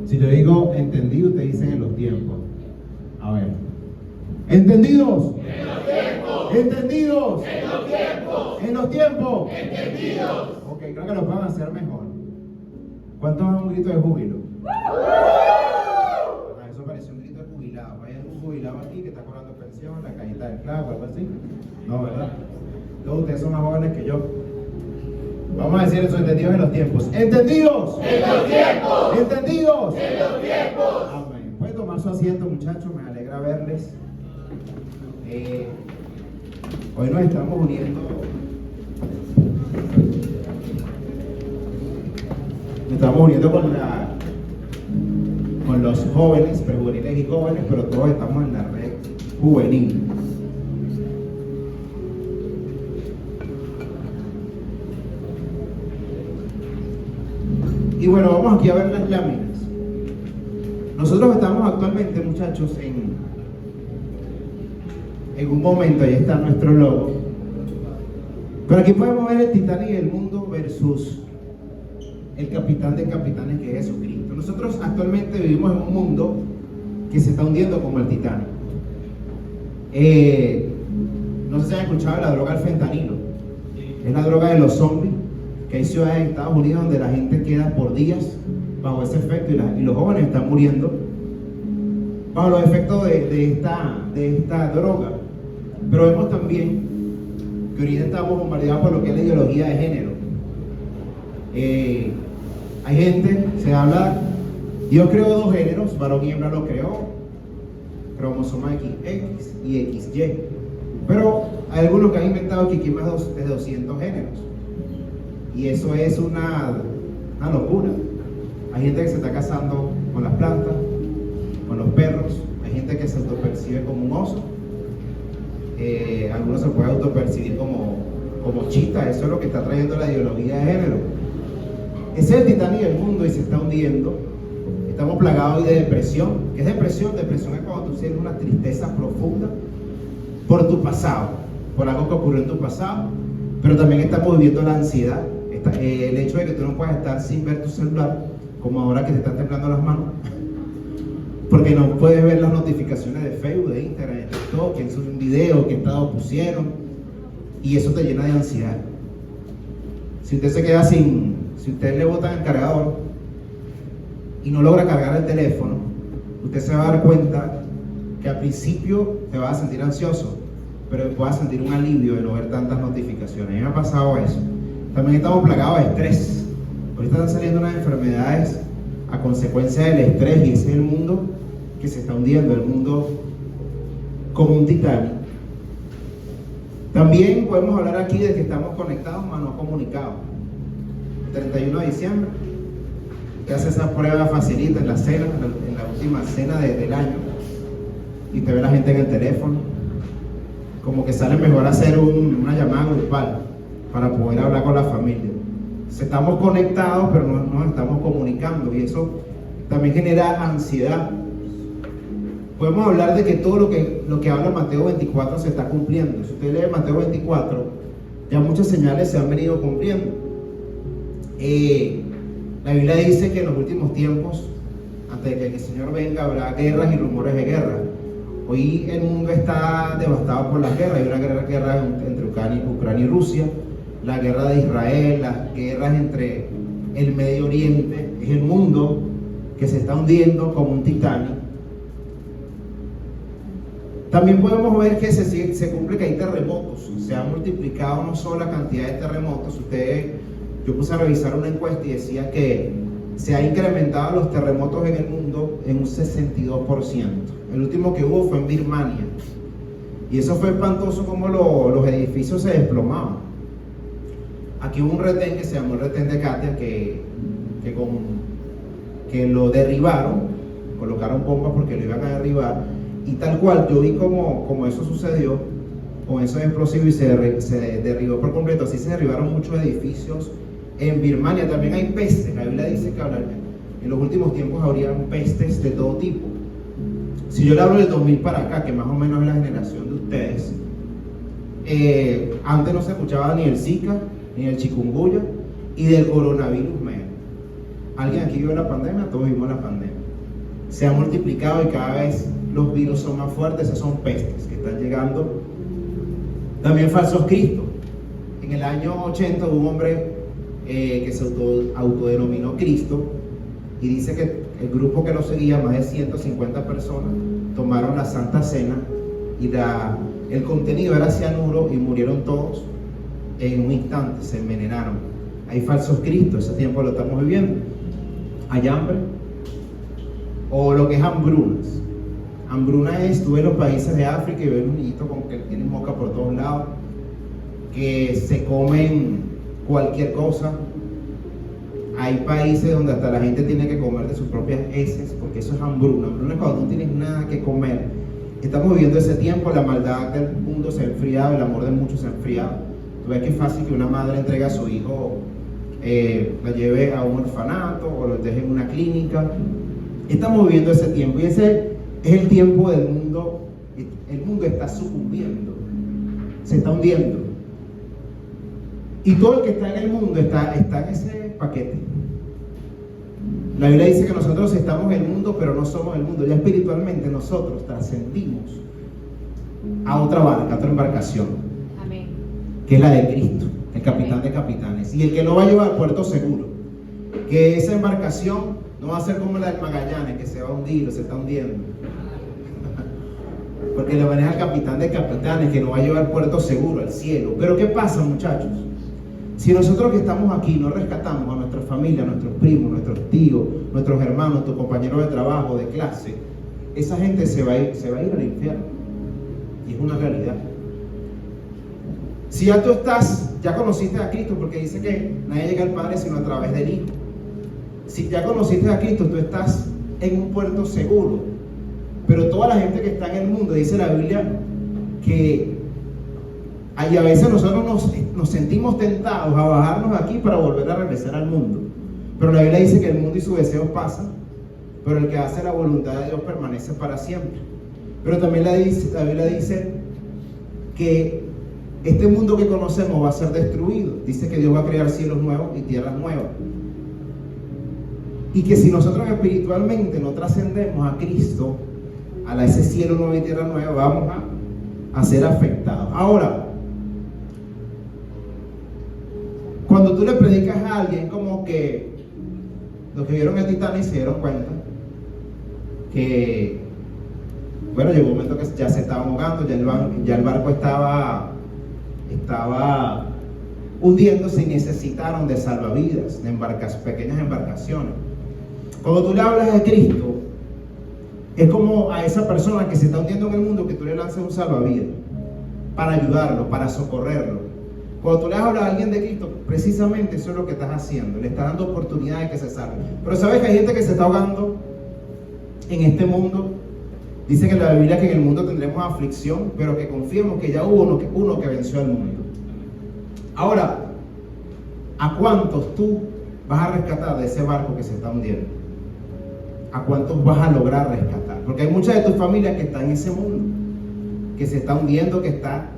Si yo digo entendido, ustedes dicen en los tiempos. A ver. ¿Entendidos? En los tiempos. ¿Entendidos? En los tiempos. ¿En los tiempos? Entendidos. Ok, creo que lo pueden hacer mejor. ¿Cuántos es un grito de júbilo? Eso parece un grito de jubilado. ¿Hay algún jubilado aquí que está cobrando pensión, la cajita del clavo, algo así? No, ¿verdad? Todos ustedes son más jóvenes que yo. Vamos a decir eso, entendidos en los tiempos. ¿Entendidos? En los tiempos. ¿Entendidos? En los tiempos. Amén. Pueden tomar su asiento, muchachos, me alegra verles. Hoy nos estamos uniendo. Nos estamos uniendo con los jóvenes, prejuveniles y jóvenes, pero todos estamos en la red juvenil. Y bueno, vamos aquí a ver las láminas. Nosotros estamos actualmente, muchachos, en un momento, ahí está nuestro logo. Pero aquí podemos ver el Titanic del mundo versus el capitán de capitanes, que es Jesucristo. Nosotros actualmente vivimos en un mundo que se está hundiendo como el Titanic. No sé si han escuchado de la droga del fentanilo. Es la droga de los zombies, que hay ciudades en Estados Unidos donde la gente queda por días bajo ese efecto y los jóvenes están muriendo bajo los efectos de esta droga. Pero vemos también que ahorita estamos bombardeados por lo que es la ideología de género. Hay gente, se habla, Dios creó dos géneros, varón y hembra lo creó, cromosoma XX y XY. Pero hay algunos que han inventado que hay más de 200 géneros. Y eso es una locura. Hay gente que se está casando con las plantas, con los perros. Hay gente que se autopercibe como un oso. Algunos se pueden autopercibir como chita. Eso es lo que está trayendo la ideología de género. Ese es el Titanic del mundo y se está hundiendo. Estamos plagados hoy de depresión. ¿Qué es depresión? Depresión es cuando tú sientes una tristeza profunda por tu pasado, por algo que ocurrió en tu pasado. Pero también estamos viviendo la ansiedad. El hecho de que tú no puedas estar sin ver tu celular, como ahora que te están temblando las manos, porque no puedes ver las notificaciones de Facebook, de Instagram, de TikTok, que es un video, que estado pusieron, y eso te llena de ansiedad. Si usted se queda si usted le botan el cargador y no logra cargar el teléfono, usted se va a dar cuenta que al principio te va a sentir ansioso, pero después vas a sentir un alivio de no ver tantas notificaciones. A mí me ha pasado eso. También estamos plagados de estrés. Ahorita están saliendo unas enfermedades a consecuencia del estrés, y ese es el mundo que se está hundiendo, el mundo como un Titanic. También podemos hablar aquí de que estamos conectados, mas no comunicados. El 31 de diciembre, usted hace esa prueba facilita en la cena, en la última cena del año, y te ve la gente en el teléfono. Como que sale mejor hacer una llamada grupal para poder hablar con la familia. Estamos conectados, pero no nos estamos comunicando, y eso también genera ansiedad. Podemos hablar de que todo lo que habla Mateo 24 se está cumpliendo. Si usted lee Mateo 24, ya muchas señales se han venido cumpliendo. La Biblia dice que en los últimos tiempos, antes de que el Señor venga, habrá guerras y rumores de guerra. Hoy el mundo está devastado por las guerras. Hay una guerra entre Ucrania y Rusia, la guerra de Israel, las guerras entre el Medio Oriente. Es el mundo que se está hundiendo como un Titanic. También podemos ver que se cumple que hay terremotos. Se ha multiplicado no solo la cantidad de terremotos. Yo puse a revisar una encuesta y decía que se ha incrementado los terremotos en el mundo en un 62%. El último que hubo fue en Birmania. Y eso fue espantoso, como los edificios se desplomaban. Aquí hubo un retén que se llamó el retén de Katia, que lo derribaron, colocaron bombas porque lo iban a derribar. Y tal cual, yo vi como eso sucedió con esos explosivos y se derribó por completo. Así se derribaron muchos edificios en Birmania. También hay pestes. La Biblia dice que en los últimos tiempos habrían pestes de todo tipo. Si yo le hablo del 2000 para acá, que más o menos es la generación de ustedes, antes no se escuchaba ni el Zika, ni el chikungunya, y del coronavirus menos. ¿Alguien aquí vio la pandemia? Todos vimos la pandemia. se ha multiplicado y cada vez los virus son más fuertes. Esas son pestes que están llegando. También falsos cristos. En el año 80 hubo un hombre que se autodenominó Cristo, y dice que el grupo que lo seguía, más de 150 personas, tomaron la Santa Cena y el contenido era cianuro y murieron todos en un instante, se envenenaron. Hay falsos cristos, ese tiempo lo estamos viviendo. Hay hambre, o lo que es hambrunas. Hambruna es, tú ves los países de África y ves un niñito con que tiene moca por todos lados, que se comen cualquier cosa. Hay países donde hasta la gente tiene que comer de sus propias heces, porque eso es hambruna. Hambruna es cuando no tienes nada que comer. Estamos viviendo ese tiempo, la maldad del mundo se ha enfriado, el amor de muchos se ha enfriado. Tú ves que es fácil que una madre entregue a su hijo, la lleve a un orfanato o lo deje en una clínica. Estamos viviendo ese tiempo, y ese es el tiempo del mundo. El mundo está sucumbiendo, se está hundiendo. Y todo el que está en el mundo está en ese paquete. La Biblia dice que nosotros estamos en el mundo, pero no somos el mundo. Ya espiritualmente nosotros trascendimos a otra barca, a otra embarcación. Amén. Que es la de Cristo, el capitán de capitanes. Y el que lo va a llevar al puerto seguro. Que esa embarcación no va a ser como la del Magallanes, que se va a hundir o se está hundiendo. Porque lo maneja el capitán de capitanes, que nos va a llevar al puerto seguro, al cielo. Pero ¿qué pasa, muchachos? Si nosotros que estamos aquí no rescatamos a nuestra familia, a nuestros primos, nuestros tíos, nuestros hermanos, nuestros compañeros de trabajo, de clase, esa gente se va a ir al infierno. Y es una realidad. Si ya ya conociste a Cristo, porque dice que nadie llega al Padre sino a través del Hijo. Si ya conociste a Cristo, tú estás en un puerto seguro. Pero toda la gente que está en el mundo, dice la Biblia, que y a veces nosotros nos sentimos tentados a bajarnos aquí para volver a regresar al mundo. Pero la Biblia dice que el mundo y sus deseos pasan, pero el que hace la voluntad de Dios permanece para siempre. Pero también la Biblia dice que este mundo que conocemos va a ser destruido. Dice que Dios va a crear cielos nuevos y tierras nuevas. Y que si nosotros espiritualmente no trascendemos a Cristo, a ese cielo nuevo y tierra nueva, vamos a ser afectados. Ahora, cuando tú le predicas a alguien, como que los que vieron el Titanic se dieron cuenta que, bueno, llegó un momento que ya se estaba ahogando, ya el barco estaba hundiéndose y necesitaron de salvavidas, de pequeñas embarcaciones. Cuando tú le hablas de Cristo, es como a esa persona que se está hundiendo en el mundo, que tú le lances un salvavidas para ayudarlo, para socorrerlo. Cuando tú le hablas a alguien de Cristo, precisamente eso es lo que estás haciendo. Le estás dando oportunidad de que se salve. Pero sabes que hay gente que se está ahogando en este mundo. Dice que en la Biblia que en el mundo tendremos aflicción, pero que confiemos que ya hubo uno que venció al mundo. Ahora, ¿a cuántos tú vas a rescatar de ese barco que se está hundiendo? ¿A cuántos vas a lograr rescatar? Porque hay muchas de tus familias que están en ese mundo, que se está hundiendo, que está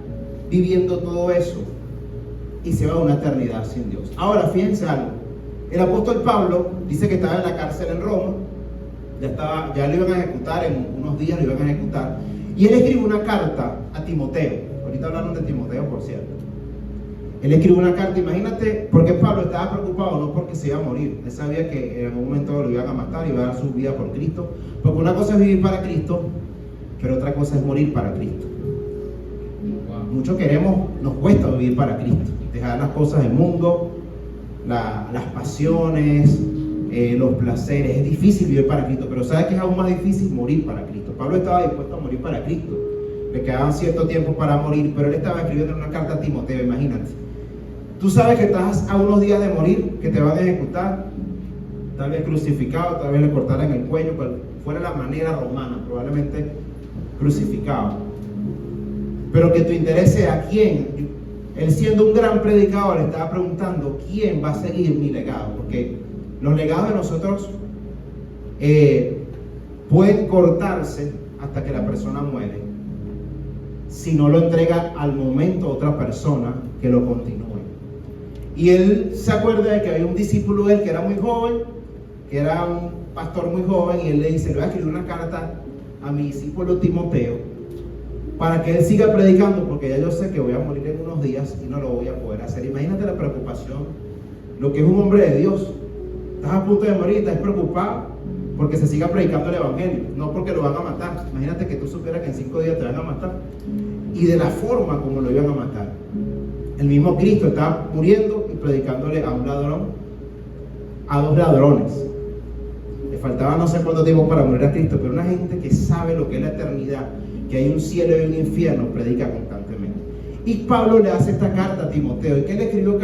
viviendo todo eso, y se va a una eternidad sin Dios. Ahora, fíjense algo. El apóstol Pablo dice que estaba en la cárcel en Roma, ya lo iban a ejecutar, en unos días lo iban a ejecutar, y él escribe una carta a Timoteo. Ahorita hablaron de Timoteo, por cierto. Él escribe una carta, imagínate, porque Pablo estaba preocupado, no porque se iba a morir. Él sabía que en algún momento lo iban a matar y iba a dar su vida por Cristo. Porque una cosa es vivir para Cristo, pero otra cosa es morir para Cristo. Muchos nos cuesta vivir para Cristo, dejar las cosas del mundo, las pasiones, los placeres. Es difícil vivir para Cristo, pero ¿sabes qué es aún más difícil? Morir para Cristo. Pablo estaba dispuesto a morir para Cristo. Le quedaban cierto tiempo para morir, pero él estaba escribiendo una carta a Timoteo, imagínate. Tú sabes que estás a unos días de morir, que te van a ejecutar, tal vez crucificado, tal vez le cortaran el cuello, cual fuera la manera romana, probablemente crucificado. Pero que tu interés sea quién. Él, siendo un gran predicador, le estaba preguntando quién va a seguir mi legado, porque los legados de nosotros pueden cortarse hasta que la persona muere, si no lo entrega al momento a otra persona que lo continúe. Y él se acuerda de que había un discípulo de él que era muy joven, que era un pastor muy joven, y él le dice: le voy a escribir una carta a mi discípulo Timoteo para que él siga predicando, porque ya yo sé que voy a morir en unos días y no lo voy a poder hacer. Imagínate la preocupación, lo que es un hombre de Dios. Estás a punto de morir y estás preocupado porque se siga predicando el evangelio, no porque lo van a matar. Imagínate que tú supieras que en 5 días te van a matar, y de la forma como lo iban a matar. El mismo Cristo estaba muriendo y predicándole a un ladrón, a 2 ladrones. Le faltaba no sé cuánto tiempo para morir a Cristo, pero una gente que sabe lo que es la eternidad, que hay un cielo y un infierno, predica constantemente. Y Pablo le hace esta carta a Timoteo. ¿Y qué le escribió?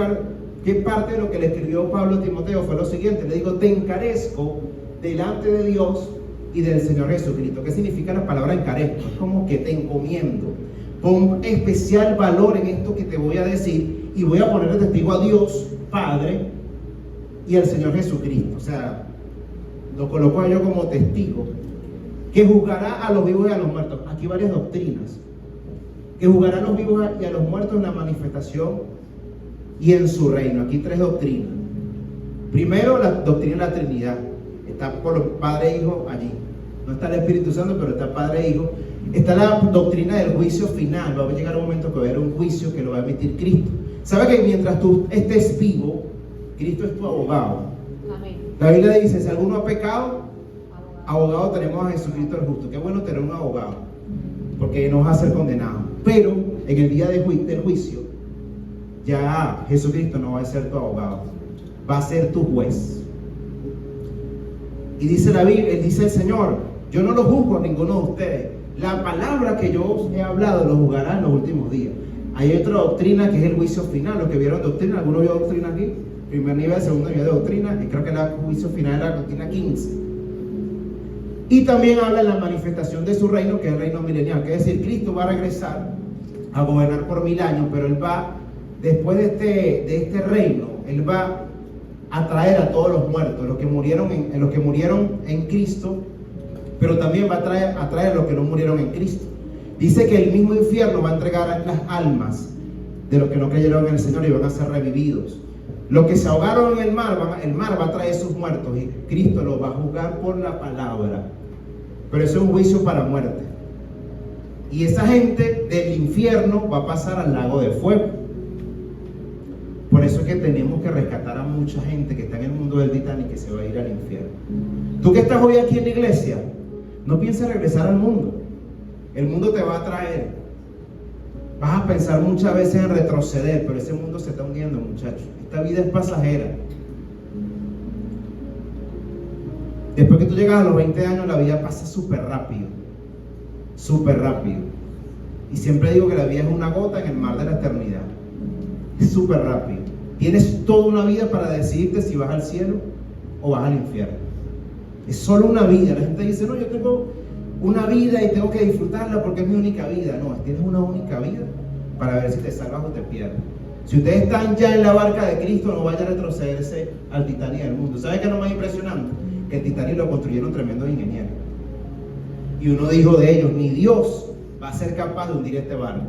¿Qué parte de lo que le escribió Pablo a Timoteo fue lo siguiente? Le digo: te encarezco delante de Dios y del Señor Jesucristo. ¿Qué significa la palabra encarezco? Es como que te encomiendo. Pon especial valor en esto que te voy a decir, y voy a poner de testigo a Dios Padre y al Señor Jesucristo. O sea, lo coloco a ellos como testigo, que juzgará a los vivos y a los muertos. Aquí varias doctrinas. Que juzgará a los vivos y a los muertos en la manifestación y en su reino. Aquí 3 doctrinas. Primero, la doctrina de la Trinidad. Está por los Padre e Hijo allí. No está el Espíritu Santo, pero está Padre e Hijo. Está la doctrina del juicio final. Va a llegar un momento que va a haber un juicio que lo va a emitir Cristo. ¿Sabe que mientras tú estés vivo, Cristo es tu abogado? Amén. La Biblia dice: si alguno ha pecado, abogado tenemos a Jesucristo el justo. Qué bueno tener un abogado, porque nos va a ser condenado. Pero en el día del juicio, ya Jesucristo no va a ser tu abogado, va a ser tu juez. Y dice la Biblia, dice el Señor: yo no lo juzgo a ninguno de ustedes. La palabra que yo os he hablado lo juzgará en los últimos días. Hay otra doctrina que es el juicio final. Los que vieron doctrina, ¿alguno vio doctrina aquí? Primer nivel, segundo nivel de doctrina, y creo que el juicio final es la doctrina 15. Y también habla de la manifestación de su reino, que es el reino milenial, que es decir, Cristo va a regresar a gobernar por 1000 años, pero Él va, después de este reino, Él va a traer a todos los muertos, los que murieron en Cristo, pero también va a traer a los que no murieron en Cristo. Dice que el mismo infierno va a entregar las almas de los que no creyeron en el Señor y van a ser revividos. Los que se ahogaron en el mar va a traer sus muertos, y Cristo los va a juzgar por la palabra. Pero eso es un juicio para muerte. Y esa gente del infierno va a pasar al lago de fuego. Por eso es que tenemos que rescatar a mucha gente que está en el mundo del Titanic, que se va a ir al infierno. Tú que estás hoy aquí en la iglesia, no pienses regresar al mundo. El mundo te va a traer. Vas a pensar muchas veces en retroceder, pero ese mundo se está hundiendo, muchachos. Esta vida es pasajera. Después que tú llegas a los 20 años, la vida pasa súper rápido. Súper rápido. Y siempre digo que la vida es una gota en el mar de la eternidad. Es súper rápido. Tienes toda una vida para decidirte si vas al cielo o vas al infierno. Es solo una vida. La gente dice: no, yo tengo una vida y tengo que disfrutarla porque es mi única vida. No, tienes una única vida para ver si te salvas o te pierdes. Si ustedes están ya en la barca de Cristo, no vaya a retrocederse al Titanic del mundo. ¿Sabe qué es lo más impresionante? Que el Titanic lo construyeron tremendos ingenieros. Y uno dijo de ellos: ni Dios va a ser capaz de hundir este barco.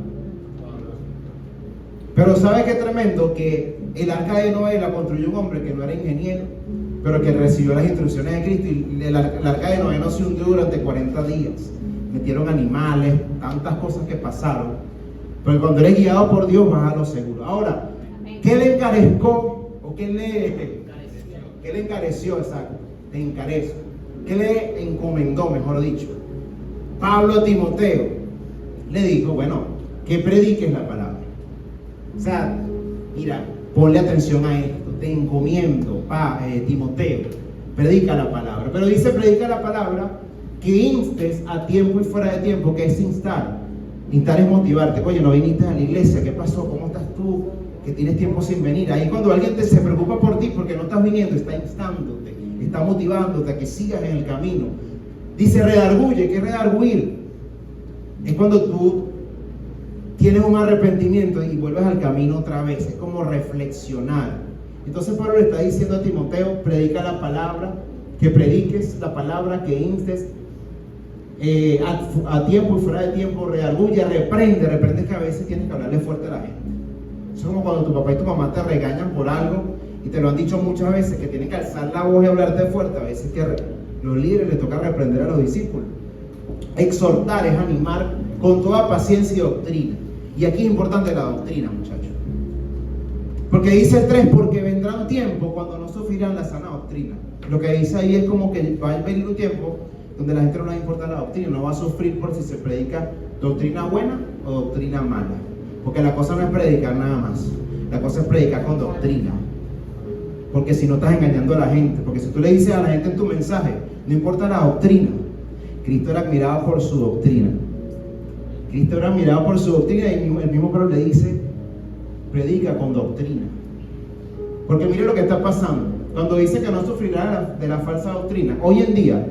Pero ¿sabe qué tremendo? Que el arca de Noé la construyó un hombre que no era ingeniero, pero que recibió las instrucciones de Cristo, y el arca de Noé no se hundió durante 40 días. Metieron animales, tantas cosas que pasaron. Pero cuando eres guiado por Dios, vas a lo seguro. Ahora, ¿qué le encarezcó? ¿O qué le encareció? Exacto, le encarezco. ¿Qué le encomendó, mejor dicho? Pablo a Timoteo le dijo: bueno, que prediques la palabra. O sea, mira, ponle atención a esto. Te encomiendo, Timoteo, predica la palabra. Pero dice: predica la palabra, que instes a tiempo y fuera de tiempo. ¿Qué es instar? Instar es motivarte. Oye, no viniste a la iglesia, ¿qué pasó? ¿Cómo estás tú? Que tienes tiempo sin venir. Ahí cuando alguien se preocupa por ti porque no estás viniendo, está instándote, está motivándote a que sigas en el camino. Dice: redarguye. ¿Qué es redarguir? Es cuando tú tienes un arrepentimiento y vuelves al camino otra vez. Es como reflexionar. Entonces Pablo le está diciendo a Timoteo: predica la palabra, que prediques la palabra, que instes a tiempo y fuera de tiempo, redarguye, reprende que a veces tienes que hablarle fuerte a la gente. Eso es como cuando tu papá y tu mamá te regañan por algo y te lo han dicho muchas veces, que tienen que alzar la voz y hablarte fuerte. A veces que los líderes les toca reprender a los discípulos. Exhortar es animar con toda paciencia y doctrina. Y aquí es importante la doctrina, muchachos. Porque dice el 3, porque vendrá un tiempo cuando no sufrirán la sana doctrina. Lo que dice ahí es como que va a venir un tiempo donde la gente no le importa la doctrina, no va a sufrir por si se predica doctrina buena o doctrina mala. Porque la cosa no es predicar nada más, la cosa es predicar con doctrina. Porque si no estás engañando a la gente, porque si tú le dices a la gente en tu mensaje, no importa la doctrina, Cristo era admirado por su doctrina. Cristo era admirado por su doctrina y el mismo Pablo le dice, predica con doctrina. Porque mire lo que está pasando. Cuando dice que no sufrirá de la falsa doctrina, hoy en día,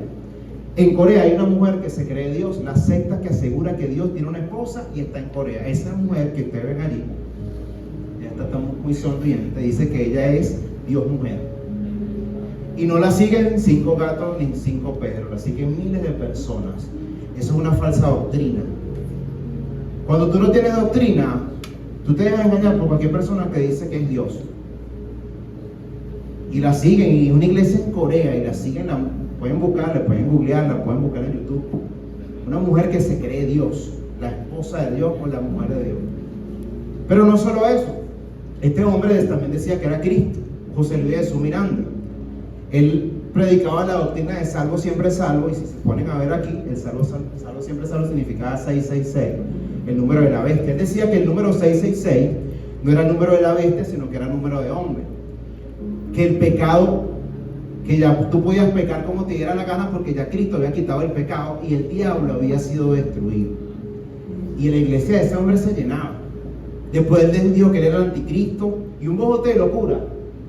en Corea hay una mujer que se cree Dios, la secta que asegura que Dios tiene una esposa y está en Corea. Esa mujer que ustedes ven allí, ya está muy sonriente, dice que ella es Dios mujer. Y no la siguen 5 gatos ni 5 perros, la siguen miles de personas. Eso es una falsa doctrina. Cuando tú no tienes doctrina, tú te dejas engañar por cualquier persona que dice que es Dios. Y la siguen, y una iglesia en Corea, y la siguen, pueden buscarla, pueden googlearla, pueden buscar en YouTube. Una mujer que se cree Dios, la esposa de Dios o la mujer de Dios. Pero no solo eso, este hombre también decía que era Cristo, José Luis de Jesús Miranda. Él predicaba la doctrina de salvo siempre salvo, y si se ponen a ver aquí, el salvo siempre salvo significaba 666, el número de la bestia. Él decía que el número 666 no era el número de la bestia, sino que era el número de hombre. Que el pecado, que ya tú podías pecar como te diera la gana porque ya Cristo había quitado el pecado y el diablo había sido destruido. Y en la iglesia de ese hombre se llenaba. Después él dijo que él era el anticristo y un bojote de locura.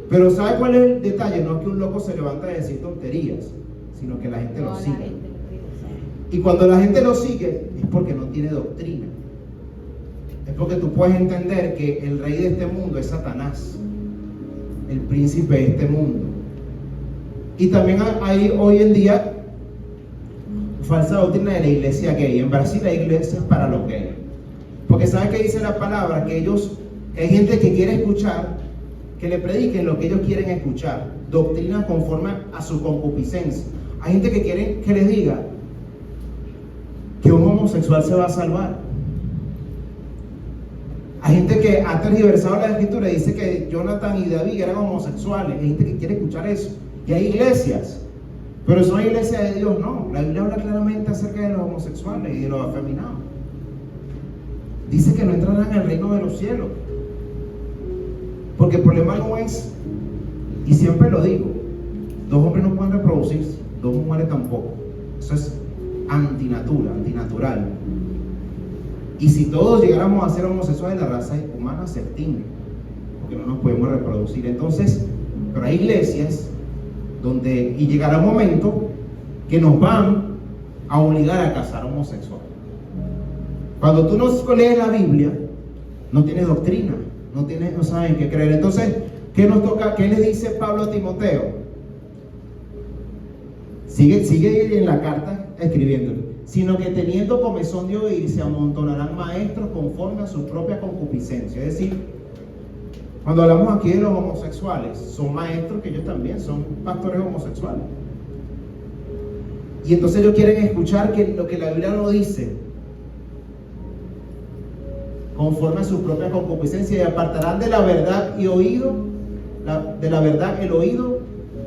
Pero ¿sabe cuál es el detalle? No es que un loco se levanta a decir tonterías, sino que la gente lo sigue. Y cuando la gente lo sigue es porque no tiene doctrina. Es porque tú puedes entender que el rey de este mundo es Satanás, el príncipe de este mundo. Y también hay hoy en día falsa doctrina de la iglesia gay. En Brasil la iglesia es para los gays. Porque ¿sabe qué dice la palabra? Que hay gente que quiere escuchar, que le prediquen lo que ellos quieren escuchar, doctrinas conforme a su concupiscencia. Hay gente que quiere que les diga que un homosexual se va a salvar. Hay gente que ha tergiversado la escritura y dice que Jonathan y David eran homosexuales. Hay gente que quiere escuchar eso. Y hay iglesias, pero son iglesias de Dios, no. La Biblia habla claramente acerca de los homosexuales y de los afeminados. Dice que no entrarán en el reino de los cielos. Porque el problema no es, y siempre lo digo, 2 hombres no pueden reproducirse, 2 mujeres tampoco. Eso es antinatural. Y si todos llegáramos a ser homosexuales, la raza humana se extingue, porque no nos podemos reproducir. Entonces, pero hay iglesias donde, y llegará un momento que nos van a obligar a casar homosexuales. Cuando tú no lees la Biblia, no tienes doctrina, no saben qué creer. Entonces, ¿qué nos toca? ¿Qué le dice Pablo a Timoteo? Sigue en la carta escribiéndole. Sino que teniendo comezón de oír, se amontonarán maestros conforme a su propia concupiscencia. Es decir, cuando hablamos aquí de los homosexuales, son maestros que ellos también son pastores homosexuales. Y entonces ellos quieren escuchar lo que la Biblia no dice, conforme a su propia concupiscencia, y apartarán de la verdad el oído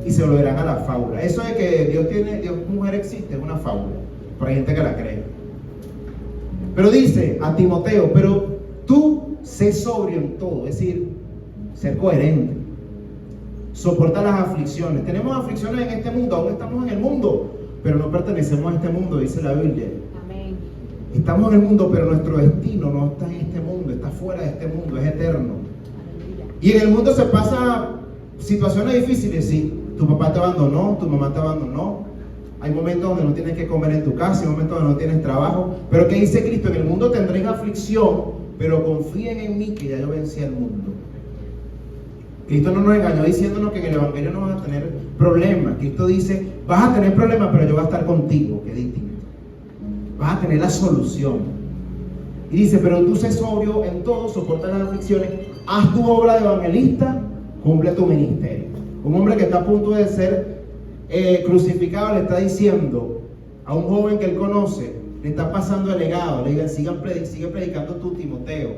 y se volverán a la fábula. Eso de que Dios mujer existe es una fábula, pero hay gente que la cree. Pero dice a Timoteo, pero tú sé sobrio en todo, es decir, ser coherente, soporta las aflicciones. Tenemos aflicciones en este mundo, aún estamos en el mundo, pero no pertenecemos a este mundo, dice la Biblia. Amén. Estamos en el mundo, pero nuestro destino no está en este mundo, está fuera de este mundo, es eterno. Y en el mundo se pasa situaciones difíciles, sí. Tu papá te abandonó, tu mamá te abandonó. Hay momentos donde no tienes que comer en tu casa, hay momentos donde no tienes trabajo. Pero ¿qué dice Cristo? En el mundo tendréis aflicción, pero confíen en mí que ya yo vencí al mundo. Cristo no nos engañó diciéndonos que en el Evangelio no vas a tener problemas. Cristo dice, vas a tener problemas, pero yo voy a estar contigo. Qué distinto. Vas a tener la solución. Y dice, pero tú sé sobrio en todo, soporta las aflicciones, haz tu obra de evangelista cumple tu ministerio. Un hombre que está a punto de ser crucificado le está diciendo a un joven que él conoce, le está pasando el legado, le digan, sigue predicando tú, Timoteo,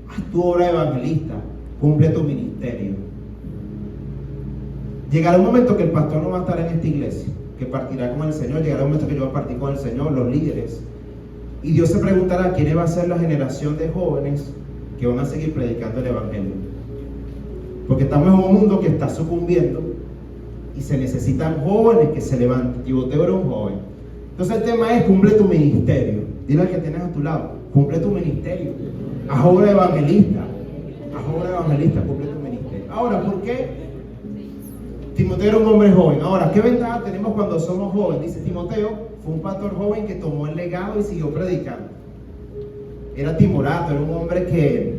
haz tu obra evangelista, cumple tu ministerio. Llegará un momento que el pastor no va a estar en esta iglesia, que partirá con el Señor. Llegará un momento que yo voy a partir con el Señor, los líderes, y Dios se preguntará quién va a ser la generación de jóvenes que van a seguir predicando el evangelio, porque estamos en un mundo que está sucumbiendo y se necesitan jóvenes que se levanten. Timoteo era un joven. Entonces el tema es: cumple tu ministerio. Dile al que tienes a tu lado: cumple tu ministerio, haz obra evangelista, cumple tu ministerio. Ahora, ¿por qué Timoteo era un hombre joven? Ahora, ¿qué ventaja tenemos cuando somos jóvenes? Dice: Timoteo fue un pastor joven que tomó el legado y siguió predicando. Era timorato, era un hombre que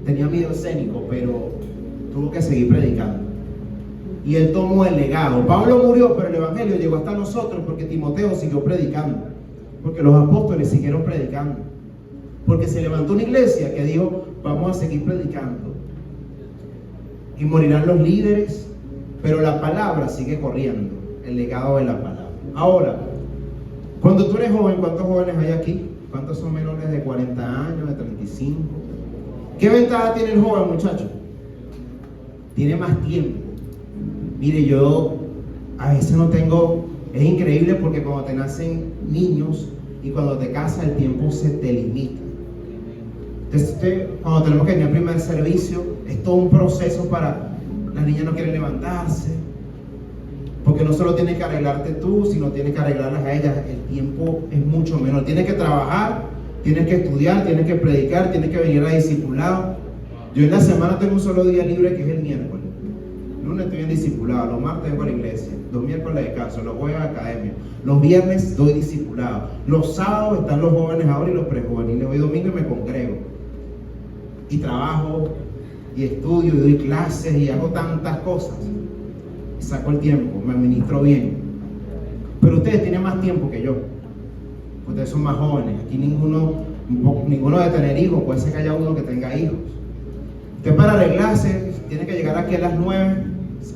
tenía miedo escénico, pero tuvo que seguir predicando. Y él tomó el legado. Pablo murió, pero el evangelio llegó hasta nosotros porque Timoteo siguió predicando, porque los apóstoles siguieron predicando, porque se levantó una iglesia que dijo: vamos a seguir predicando. Y morirán los líderes, pero la palabra sigue corriendo, el legado de la palabra. Ahora, cuando tú eres joven, ¿cuántos jóvenes hay aquí? ¿Cuántos son menores de 40 años, de 35? ¿Qué ventaja tiene el joven, muchacho? Tiene más tiempo. Mire, yo a veces no tengo, es increíble porque cuando te nacen niños y cuando te casas el tiempo se te limita. Entonces cuando tenemos que venir al primer servicio es todo un proceso para, las niñas no quieren levantarse, porque no solo tienes que arreglarte tú, sino tienes que arreglarlas a ellas. El tiempo es mucho menor, tienes que trabajar, tienes que estudiar, tienes que predicar, tienes que venir a discipulado. Yo en la semana tengo un solo día libre, que es el miércoles. Lunes estoy en discipulado, los martes vengo a la iglesia, los miércoles descanso, los jueves a academia, los viernes doy discipulado, los sábados están los jóvenes ahora y los prejuveniles, hoy domingo me congrego y trabajo y estudio y doy clases y hago tantas cosas y saco el tiempo, me administro bien. Pero ustedes tienen más tiempo que yo, ustedes son más jóvenes. Aquí ninguno debe tener hijos, puede ser que haya uno que tenga hijos. Usted para arreglarse tiene que llegar aquí a las 9.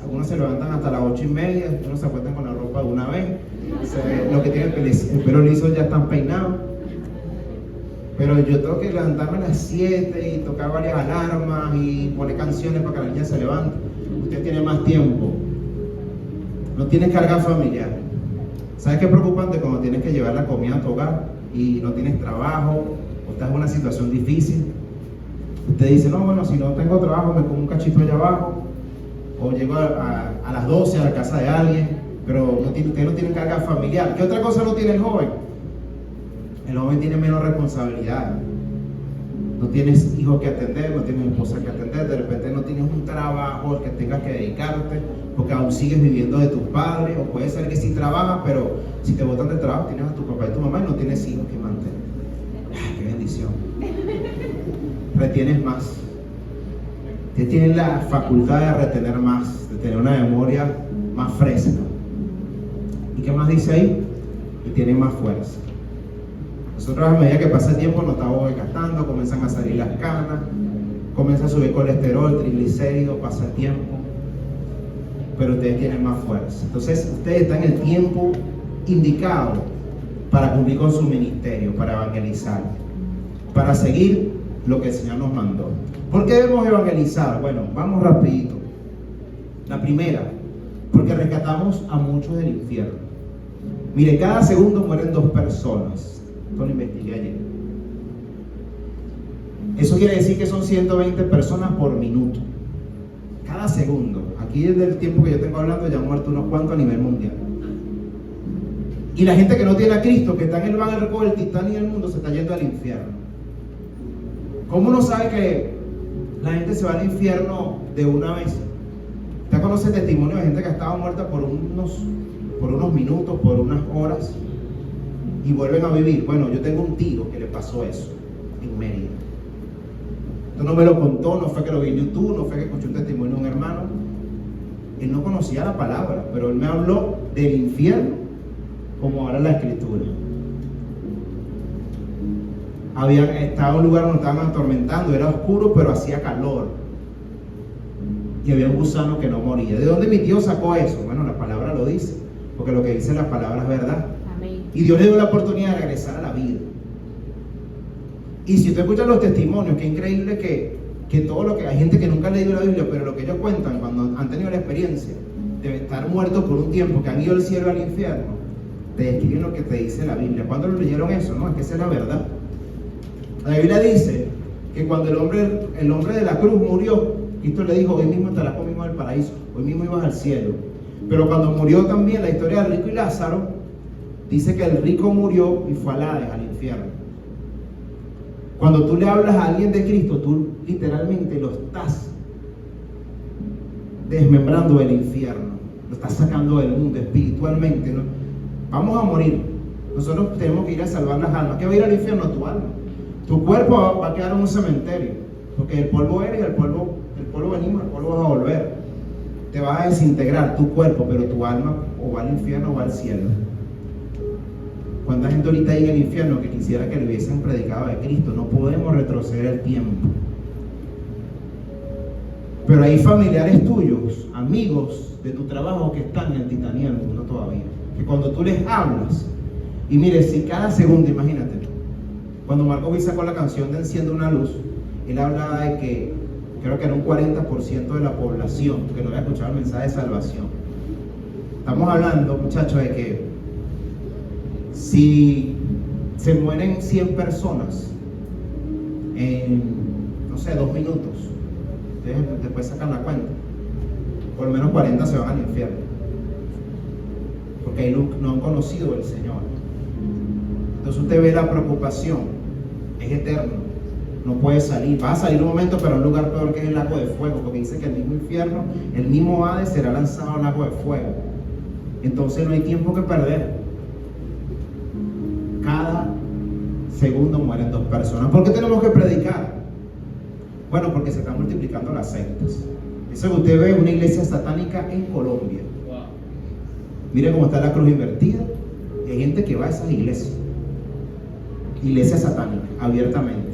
Algunos se levantan hasta las 8:30, algunos se acuestan con la ropa de una vez. Lo que tienen el pelo liso ya están peinados. Pero yo tengo que levantarme a las 7 y tocar varias alarmas y poner canciones para que la niña se levante. Usted tiene más tiempo, no tiene carga familiar. ¿Sabes qué es preocupante? Cuando tienes que llevar la comida a tu hogar y no tienes trabajo o estás en una situación difícil. Usted dice: no, bueno, si no tengo trabajo me pongo un cachito allá abajo, o llego a las 12 a la casa de alguien, pero usted no tiene carga familiar. ¿Qué otra cosa no tiene el joven? El joven tiene menos responsabilidad. No tienes hijos que atender, no tienes esposa que atender, de repente no tienes un trabajo al que tengas que dedicarte, porque aún sigues viviendo de tus padres, o puede ser que sí trabajas, pero si te botan de trabajo tienes a tu papá y tu mamá y no tienes hijos que mantener. ¡Ay, qué bendición! Retienes más. Usted tiene la facultad de retener más, de tener una memoria más fresca. ¿Y qué más dice ahí? Y tiene más fuerza. Nosotros, a medida que pasa el tiempo, nos estamos desgastando, comienzan a salir las canas, comienza a subir colesterol, triglicéridos, pasa el tiempo, pero ustedes tienen más fuerza. Entonces ustedes están en el tiempo indicado para cumplir con su ministerio, para evangelizar, para seguir lo que el Señor nos mandó. ¿Por qué debemos evangelizar? Bueno, vamos rapidito. La primera, porque rescatamos a muchos del infierno. Mire, cada segundo mueren 2 personas. Esto lo investigué ayer. Eso quiere decir que son 120 personas por minuto. Cada segundo. Aquí desde el tiempo que yo tengo hablando ya han muerto unos cuantos a nivel mundial. Y la gente que no tiene a Cristo, que está en el barco del Titanic del mundo, se está yendo al infierno. ¿Cómo uno sabe que la gente se va al infierno de una vez? ¿Usted conoce testimonios de gente que estaba muerta por unos minutos, por unas horas, y vuelven a vivir? Bueno, yo tengo un tío que le pasó eso en Mérida. Esto no me lo contó, no fue que lo vi en YouTube, no fue que escuché un testimonio de un hermano. Él no conocía la palabra, pero él me habló del infierno como ahora la escritura. Estaba en un lugar donde estaban atormentando, era oscuro, pero hacía calor. y había un gusano que no moría. ¿De dónde mi tío sacó eso? Bueno, la palabra lo dice, porque lo que dice la palabra es verdad. Amén. Y Dios le dio la oportunidad de regresar a la vida. Y si usted escucha los testimonios, qué increíble que todo lo que hay gente que nunca ha leído la Biblia, pero lo que ellos cuentan cuando han tenido la experiencia de estar muertos por un tiempo, que han ido del cielo al infierno, te describen lo que te dice la Biblia. ¿Cuándo lo leyeron eso? No, es que esa es la verdad. La Biblia dice que cuando el hombre de la cruz murió, Cristo le dijo: hoy mismo estarás conmigo en el paraíso, hoy mismo ibas al cielo. Pero cuando murió también, la historia del rico y Lázaro dice que el rico murió y fue al Hades, al infierno. Cuando tú le hablas a alguien de Cristo, tú literalmente lo estás desmembrando del infierno, lo estás sacando del mundo espiritualmente, ¿no? Vamos a morir, nosotros tenemos que ir a salvar las almas. ¿Qué va a ir al infierno? Tu alma. Tu cuerpo va a quedar en un cementerio, porque el polvo eres y el polvo venimos, el polvo vas a volver. Te vas a desintegrar tu cuerpo, pero tu alma o va al infierno o va al cielo. ¿Cuánta gente ahorita hay en el infierno que quisiera que le hubiesen predicado de Cristo? No podemos retroceder el tiempo. Pero hay familiares tuyos, amigos de tu trabajo que están en el Titanía del mundo todavía. Que cuando tú les hablas, y mire, si cada segundo, imagínate, cuando Marco Witt sacó la canción de Enciende una luz, él hablaba de que creo que era un 40% de la población que no había escuchado el mensaje de salvación. Estamos hablando, muchachos, de que si se mueren 100 personas en, no sé, 2 minutos, ustedes después sacan la cuenta, por lo menos 40 se van al infierno, porque ahí no han conocido al Señor. Entonces usted ve la preocupación, es eterno, no puede salir, va a salir un momento, pero a un lugar peor que es el lago de fuego, porque dice que el mismo infierno, el mismo Hades será lanzado al lago de fuego. Entonces no hay tiempo que perder. Cada segundo mueren 2 personas. ¿Por qué tenemos que predicar? Bueno, porque se están multiplicando las sectas. Eso que usted ve una iglesia satánica en Colombia. Mire cómo está la cruz invertida. Y hay gente que va a esas iglesias. Iglesia satánica, abiertamente.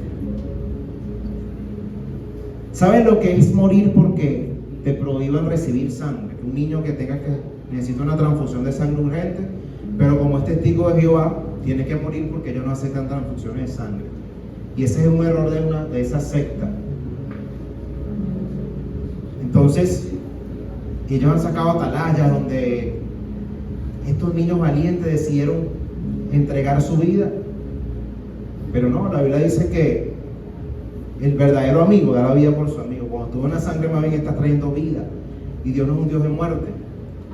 ¿Sabes lo que es morir porque te prohíban recibir sangre? Un niño que necesita una transfusión de sangre urgente, pero como es testigo de Jehová, tiene que morir porque ellos no aceptan transfusiones de sangre. Y ese es un error de esa secta. Entonces, ellos han sacado atalayas donde estos niños valientes decidieron entregar su vida. Pero no, la Biblia dice que el verdadero amigo da la vida por su amigo. Cuando tú donas sangre, más bien estás trayendo vida. Y Dios no es un Dios de muerte.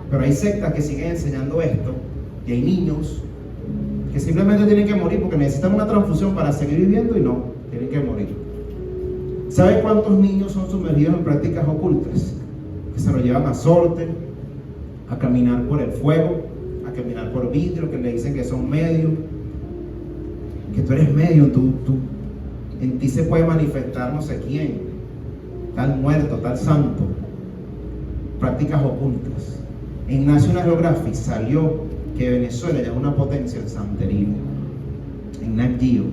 Pero hay sectas que siguen enseñando esto. Y hay niños que simplemente tienen que morir porque necesitan una transfusión para seguir viviendo y no, tienen que morir. ¿Sabe cuántos niños son sumergidos en prácticas ocultas? Que se lo llevan a sorte, a caminar por el fuego, a caminar por vidrio, que le dicen que son medios, que tú eres medio, en ti se puede manifestar no sé quién, tal muerto, tal santo. Prácticas ocultas. En National Geographic salió que Venezuela ya es una potencia en santería, en Nat Geo.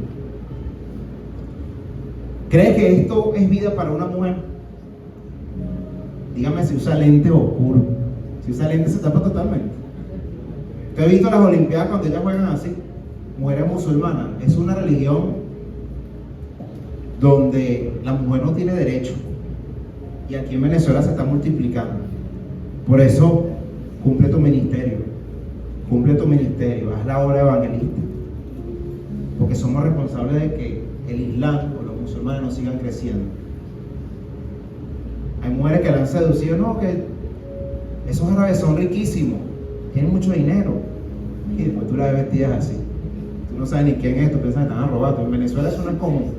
¿Cree que esto es vida para una mujer? Dígame si usa lentes oscuros. Si usa lentes se tapa totalmente. ¿Usted ha visto las olimpiadas cuando ellas juegan así? Mujeres musulmanas. Es una religión donde la mujer no tiene derecho. Y aquí en Venezuela se está multiplicando. Por eso, cumple tu ministerio. Cumple tu ministerio, haz la obra evangelista, porque somos responsables de que el Islam o los musulmanes no sigan creciendo. Hay mujeres que la han seducido, no, que esos árabes son riquísimos, tienen mucho dinero, y después tú la ves vestidas así, tú no sabes ni quién es, tú piensas que están robados. En Venezuela eso no es común,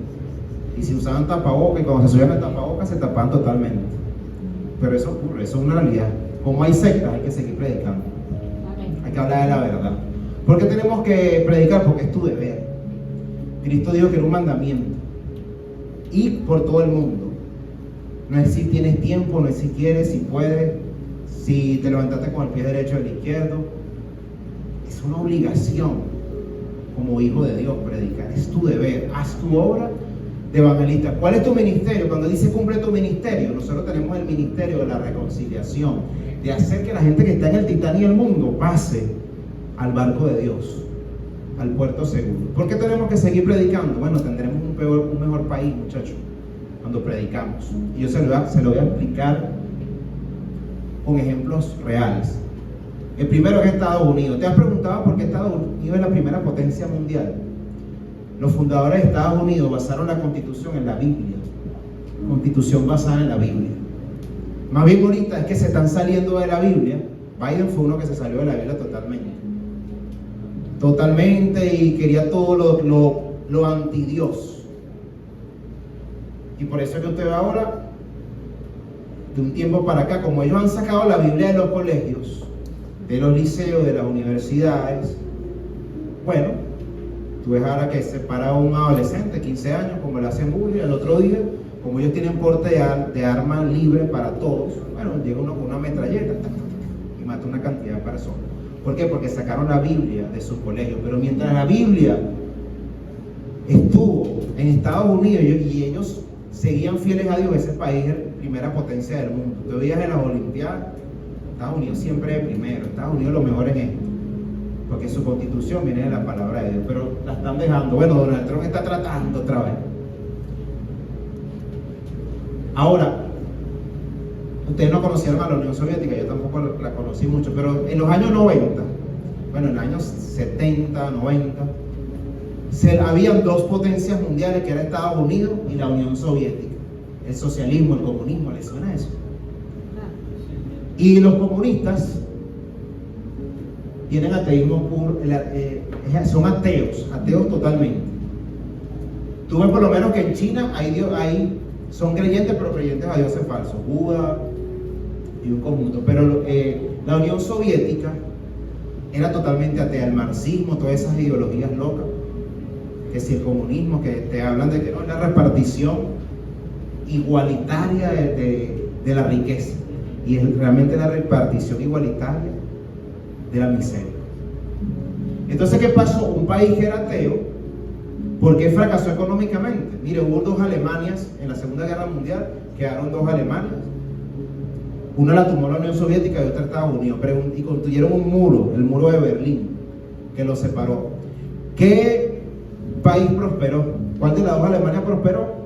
y si usaban tapabocas, y cuando se subían el tapabocas se tapan totalmente, pero eso ocurre, eso es una realidad. Como hay sectas, hay que seguir predicando. Hay que hablar de la verdad. ¿Por qué tenemos que predicar? Porque es tu deber. Cristo dijo que era un mandamiento. Ir por todo el mundo. No es si tienes tiempo, no es si quieres, si puedes, si te levantaste con el pie derecho o el izquierdo. Es una obligación como hijo de Dios predicar. Es tu deber. Haz tu obra de evangelista. ¿Cuál es tu ministerio? Cuando dice cumple tu ministerio, nosotros tenemos el ministerio de la reconciliación, de hacer que la gente que está en el Titán y el mundo pase al barco de Dios, al puerto seguro. ¿Por qué tenemos que seguir predicando? Bueno, tendremos un mejor país, muchachos, cuando predicamos. Y yo se lo voy a explicar con ejemplos reales. El primero es Estados Unidos. ¿Te has preguntado por qué Estados Unidos es la primera potencia mundial? Los fundadores de Estados Unidos basaron la Constitución en la Biblia. Constitución basada en la Biblia. Más bien bonita es que se están saliendo de la Biblia. Biden fue uno que se salió de la Biblia totalmente y quería todo lo anti-Dios. Y por eso es que usted ve ahora, de un tiempo para acá, como ellos han sacado la Biblia de los colegios, de los liceos, de las universidades, bueno, tú ves ahora que se para un adolescente, 15 años, como le hacen bullying, el otro día, como ellos tienen porte de armas libre para todos, bueno, llega uno con una metralleta y mata una cantidad de personas. ¿Por qué? Porque sacaron la Biblia de sus colegios. Pero mientras la Biblia estuvo en Estados Unidos y ellos seguían fieles a Dios, ese país es la primera potencia del mundo. Tú veías en las Olimpiadas, Estados Unidos siempre es primero, Estados Unidos lo mejor en esto, porque su constitución viene de la palabra de Dios, pero la están dejando. Bueno, Donald Trump está tratando otra vez. Ahora, ustedes no conocieron a la Unión Soviética, yo tampoco la conocí mucho, pero en los años 90, bueno, en los años 70, 90, habían dos potencias mundiales, que eran Estados Unidos y la Unión Soviética. El socialismo, el comunismo, ¿les suena eso? Y los comunistas tienen ateísmo puro, son ateos totalmente. Tú ves por lo menos que en China son creyentes, pero creyentes a dioses falsos, Buda y un conjunto. Pero la Unión Soviética era totalmente atea, el marxismo, todas esas ideologías locas, que si el comunismo, que te hablan de que no es la repartición igualitaria de la riqueza, y es realmente la repartición igualitaria de la miseria. Entonces, ¿qué pasó? Un país que era ateo, ¿por qué fracasó económicamente? Mire, hubo dos Alemanias en la Segunda Guerra Mundial, quedaron dos Alemanias. Una la tomó la Unión Soviética y otra Estados Unidos, y construyeron un muro, el muro de Berlín, que los separó. ¿Qué país prosperó? ¿Cuál de las dos Alemanias prosperó?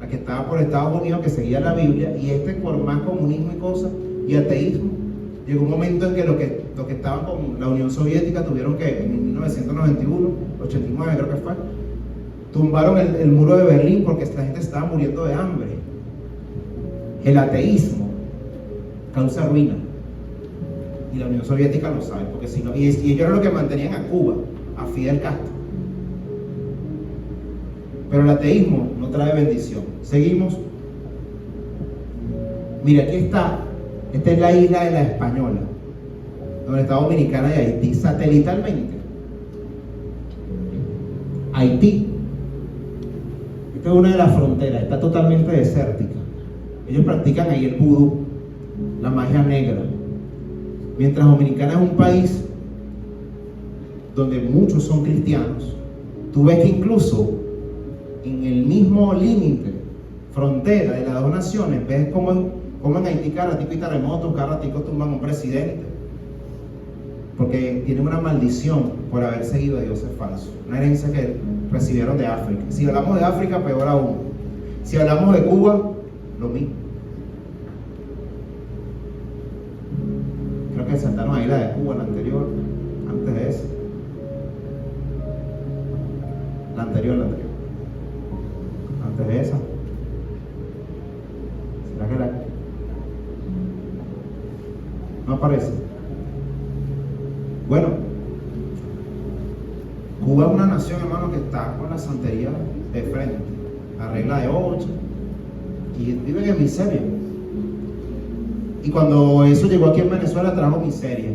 La que estaba por Estados Unidos, que seguía la Biblia, y por más comunismo y cosas, y ateísmo. Llegó un momento en que los que estaban con la Unión Soviética tuvieron que, en 1991, 89 creo que fue, tumbaron el muro de Berlín porque la gente estaba muriendo de hambre. El ateísmo causa ruina. Y la Unión Soviética lo sabe, porque si no, y ellos eran los que mantenían a Cuba, a Fidel Castro. Pero el ateísmo no trae bendición. Seguimos. Mira, aquí está. Esta es la isla de la Española, donde está Dominicana y Haití, satelitalmente. Haití, esta es una de las fronteras, está totalmente desértica. Ellos practican ahí el vudú, la magia negra. Mientras Dominicana es un país donde muchos son cristianos, tú ves que incluso en el mismo límite, frontera de las dos naciones, ves como en Haití cada ratico hay terremotos, cada ratico tumban un presidente, porque tienen una maldición por haber seguido a dioses falsos, una herencia que recibieron de África. Si hablamos de África, peor aún. Si hablamos de Cuba, lo mismo. Creo que saltaron ahí la de Cuba, la anterior, antes de esa. La anterior. Antes de esa. ¿Será que no aparece? Bueno, Cuba es una nación, hermano, que está con la santería de frente, la regla de 8, y viven en miseria. Y cuando eso llegó aquí en Venezuela, trajo miseria.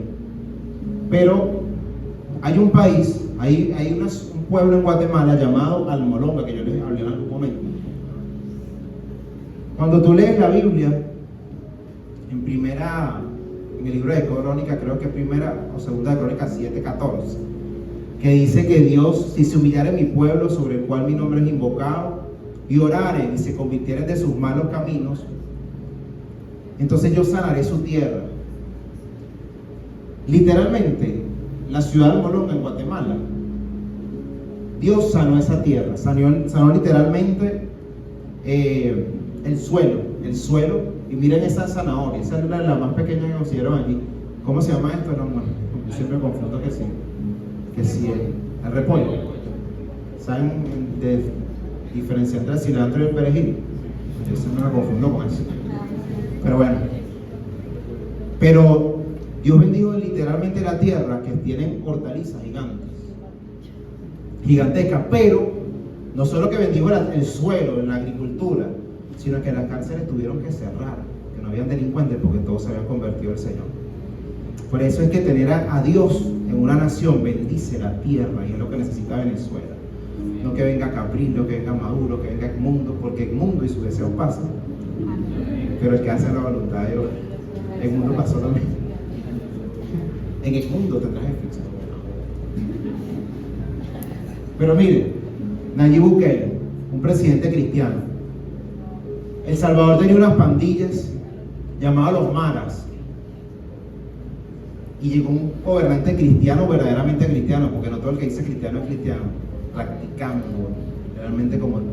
Pero hay un país, hay un pueblo en Guatemala llamado Almolonga, que yo les hablé en algún momento. Cuando tú lees la Biblia, en el libro de Crónicas, creo que primera o segunda de Crónicas 7:14, que dice que Dios, si se humillare mi pueblo sobre el cual mi nombre es invocado, y oraren y se convirtieren de sus malos caminos, entonces yo sanaré su tierra. Literalmente, la ciudad de Molonga en Guatemala, Dios sanó esa tierra, sanó literalmente el suelo, y miren esa zanahoria, esa es la más pequeña que consiguieron allí. ¿Cómo se llama esto? No, yo siempre me confundo que sí, el repollo. ¿Saben diferenciar entre el cilantro y el perejil? Yo siempre me confundo con eso. Pero bueno. Pero Dios bendijo literalmente la tierra, que tienen hortalizas gigantescas, pero no solo que bendijo el suelo, en la agricultura, sino que las cárceles tuvieron que cerrar, que no habían delincuentes porque todos se habían convertido al Señor. Por eso es que tener a Dios en una nación bendice la tierra, y es lo que necesita Venezuela. No que venga Caprillo, que venga Maduro, que venga el mundo, porque el mundo y sus deseos pasan, pero el que hace la voluntad de Dios, el mundo pasó también. En el mundo tendrás aflicción. Pero mire, Nayib Bukele, un presidente cristiano. El Salvador tenía unas pandillas llamadas los maras, y llegó un gobernante cristiano, verdaderamente cristiano, porque no todo el que dice cristiano es cristiano, practicando realmente como él.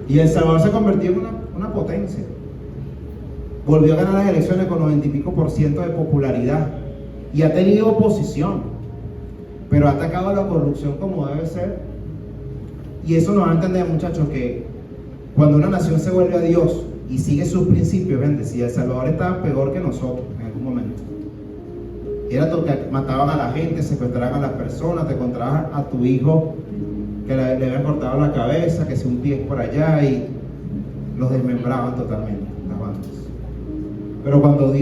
Y El Salvador se convirtió en una potencia. Volvió a ganar las elecciones con 90 y pico % de popularidad, y ha tenido oposición, pero ha atacado a la corrupción como debe ser. Y eso nos va a entender, muchachos, que cuando una nación se vuelve a Dios y sigue sus principios, bendecida. El Salvador estaba peor que nosotros en algún momento. Era que mataban a la gente, secuestraban a las personas, te encontrabas a tu hijo que le habían cortado la cabeza, que si un pie por allá, y los desmembraban totalmente, las bandas. Pero cuando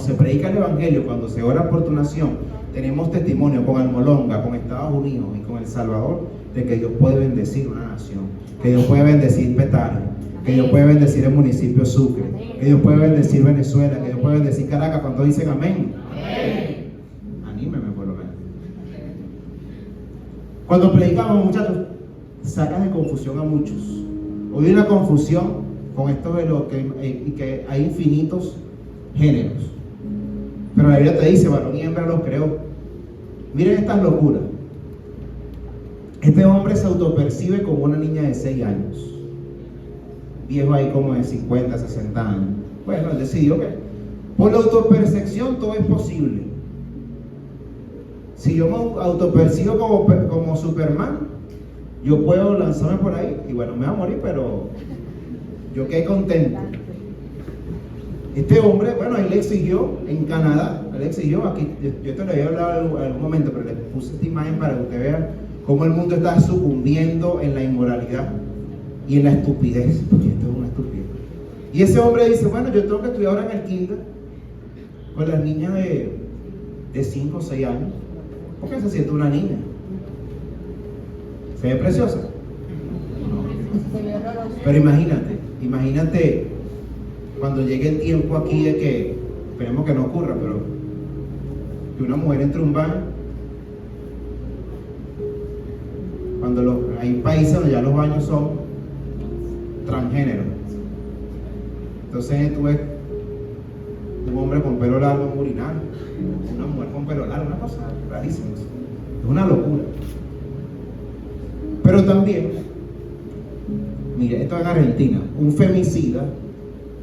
se predica el Evangelio, cuando se ora por tu nación, tenemos testimonio con Almolonga, con Estados Unidos y con El Salvador, de que Dios puede bendecir una nación, que Dios puede bendecir Petare, que Dios puede bendecir el municipio Sucre, que Dios puede bendecir Venezuela, que Dios puede bendecir Caracas. Cuando dicen amén, amén. Anímeme por lo menos. Cuando predicamos, muchachos, sacas de confusión a muchos. Hoy hay una confusión con esto de lo que hay infinitos géneros, pero la Biblia te dice, varón y hembra los creó. Miren estas locuras. Este hombre se autopercibe como una niña de 6 años, viejo ahí como de 50, 60 años. Bueno, él decidió que por la autopercepción todo es posible. Si yo me autopercibo como Superman, yo puedo lanzarme por ahí y bueno, me voy a morir, pero yo quedé contento. Este hombre, bueno, él exigió en Canadá, aquí, yo te lo había hablado en algún momento, pero le puse esta imagen para que usted vea cómo el mundo está sucumbiendo en la inmoralidad y en la estupidez, porque esto es una estupidez. Y ese hombre dice, bueno, yo tengo que estudiar ahora en el kinder con las niñas de 5 o 6 años, porque se siente una niña. ¿Se ve preciosa? Pero imagínate cuando llegue el tiempo aquí de que, esperemos que no ocurra, pero que una mujer entre a un baño, cuando hay países donde ya los baños son transgéneros. Entonces tú ves un hombre con pelo largo en un urinario, una mujer con pelo largo, una cosa rarísima, es una locura. Pero también, mire, esto en Argentina, un femicida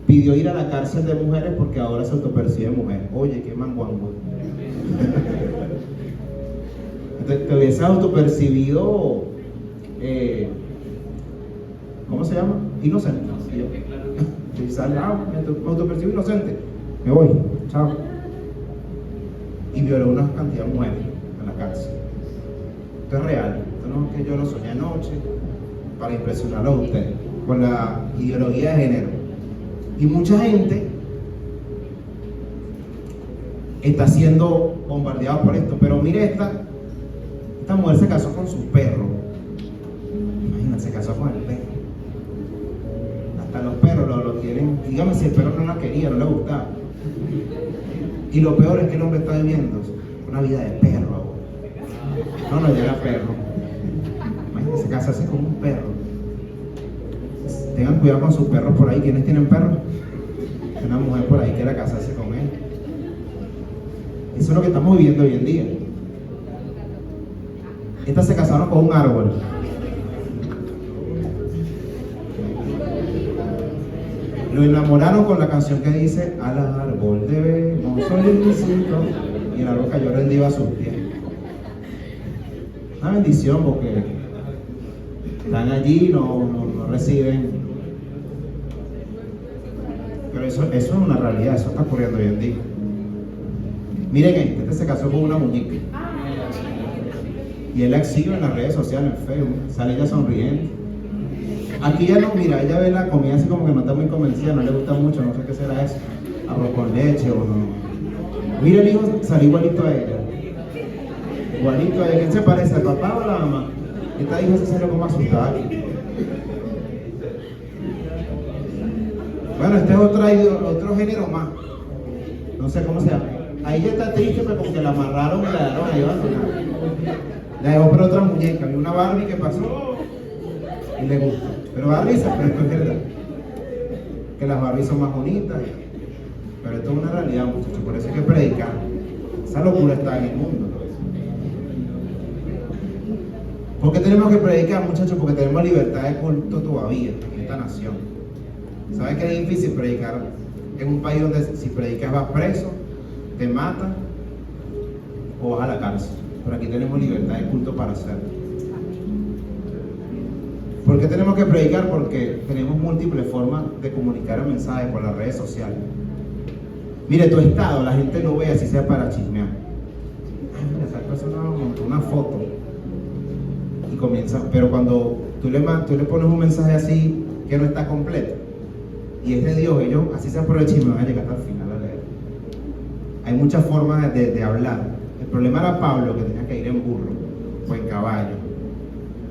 pidió ir a la cárcel de mujeres porque ahora se autopercibe mujer. Oye, qué manguango. Te hubiese autopercibido, ¿cómo se llama? Inocente. Me autopercibo inocente. Me voy, chao. Y violó una cantidad de mujeres en la cárcel. Esto es real. Esto no es que yo lo soñé anoche para impresionarlo a usted con la ideología de género. Y mucha gente está siendo bombardeada por esto. Pero mire, esta mujer se casó con su perro. Imagínate, se casó con el perro. Hasta los perros lo quieren. Dígame si el perro no la quería, no le gustaba. Y lo peor es que el hombre está viviendo una vida de perro. No llega perro. Se casarse con un perro. Tengan cuidado con sus perros por ahí. ¿Quiénes tienen perros? Una mujer por ahí quiera casarse con él. Eso es lo que estamos viviendo hoy en día. Estas se casaron con un árbol. Lo enamoraron con la canción que dice: al árbol debemos solicito. Y el árbol cayó rendido a sus pies. Una bendición porque están allí, no reciben. Pero eso es una realidad, eso está ocurriendo hoy en día. Miren, este se casó con una muñeca. Y él la exhibe en las redes sociales, en Facebook, sale ella sonriendo. Aquí ya no, mira, ella ve la comida así como que no está muy convencida, no le gusta mucho, no sé qué será eso. Arroz con leche o no. Mira, el hijo salió igualito a ella. Igualito a ella. ¿Quién se parece, al papá o a la mamá? Esta hija se salió como asustada. Bueno, este es otro género más. No sé cómo se llama. Ahí ya está triste, pero como que la amarraron y la dejaron ahí abandonada. La dejó por otra muñeca. Vi una Barbie que pasó y le gusta. Pero Barbie se pero esto es verdad. Que las Barbies son más bonitas. Pero esto es una realidad, muchachos. Por eso hay que predicar. Esa locura está en el mundo. ¿Por qué tenemos que predicar, muchachos? Porque tenemos libertad de culto todavía en esta nación. ¿Sabes que es difícil predicar en un país donde si predicas vas preso, te matan o vas a la cárcel? Pero aquí tenemos libertad de culto para hacerlo. ¿Por qué tenemos que predicar? Porque tenemos múltiples formas de comunicar el mensaje por las redes sociales. Mire, tu estado, la gente lo ve así sea para chismear. Ay, mira, esa persona montó una foto y comienza, pero cuando tú le pones un mensaje así que no está completo y es de Dios, ellos así sea por el chisme van a llegar hasta el final a leer. Hay muchas formas de hablar. El problema era Pablo, que tenía que ir en burro o en caballo.